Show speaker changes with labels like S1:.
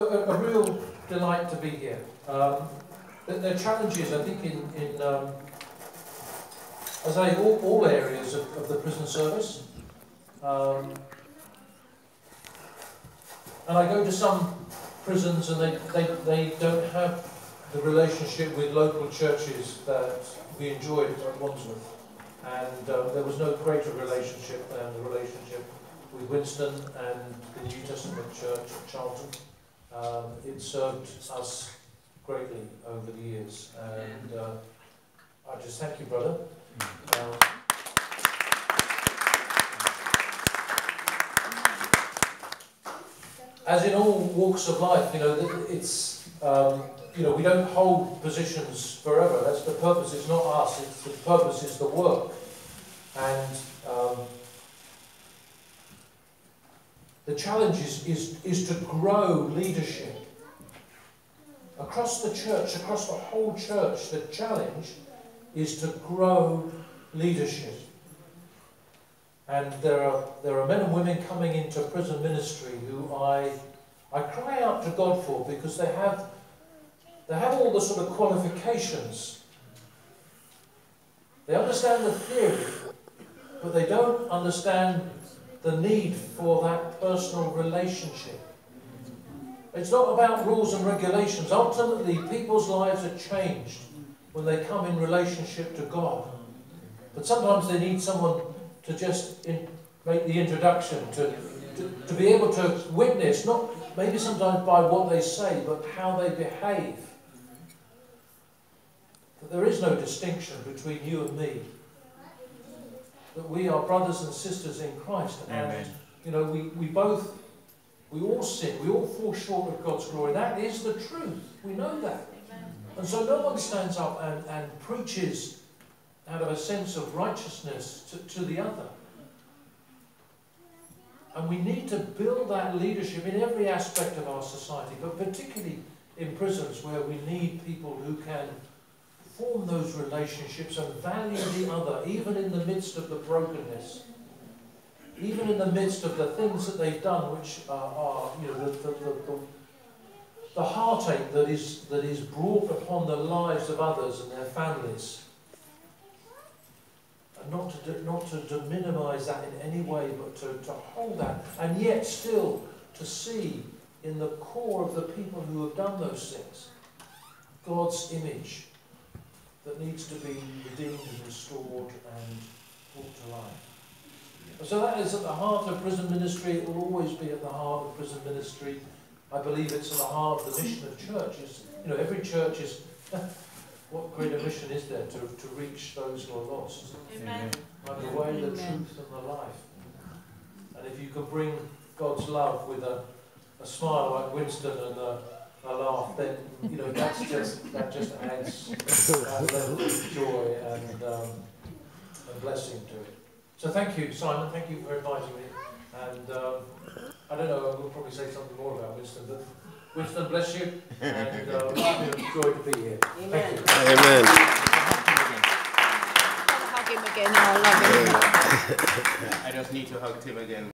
S1: A real delight to be here. There are challenges, I think, as I say, all areas of the prison service. And I go to some prisons and they don't have the relationship with local churches that we enjoyed at Wandsworth. And there was no greater relationship than the relationship with Winston and the New Testament Church at Charlton. It served us greatly over the years, and I just thank you, brother. As in all walks of life, it's we don't hold positions forever. That's the purpose. It's not us. It's the purpose. Is the work, and the challenge is to grow leadership across the church, across the whole church. The challenge is to grow leadership, and there are men and women coming into prison ministry who I cry out to God for, because they have all the sort of qualifications. They understand the theory, but they don't understand the need for that personal relationship. It's not about rules and regulations. Ultimately, people's lives are changed when they come in relationship to God. But sometimes they need someone to just make the introduction, to be able to witness, not maybe sometimes by what they say, but how they behave. That there is no distinction between you and me. That we are brothers and sisters in Christ.
S2: Amen.
S1: And we all sin, we all fall short of God's glory. That is the truth. We know that. And so no one stands up and preaches out of a sense of righteousness to the other. And we need to build that leadership in every aspect of our society, but particularly in prisons, where we need people who can form those relationships and value the other, even in the midst of the brokenness, even in the midst of the things that they've done, which are the heartache that is brought upon the lives of others and their families. And not to minimise that in any way, but to hold that, and yet still to see in the core of the people who have done those things God's image that needs to be redeemed and restored and brought to life. So that is at the heart of prison ministry. It will always be at the heart of prison ministry. I believe it's at the heart of the mission of churches. Every church is... What greater mission is there to reach those who are lost?
S2: Amen.
S1: I'm the way, the truth, and the life. And if you can bring God's love with a smile like Winston and a laugh, then that just adds that level of joy and blessing to it. So thank you, Simon. Thank you for inviting me. And I don't know, we'll probably say something more about Winston, but Winston, bless you, and it's been a joy to be here.
S3: Amen.
S1: Thank you.
S4: Amen.
S3: Hug him again. I love him.
S2: I just need to hug Tim again.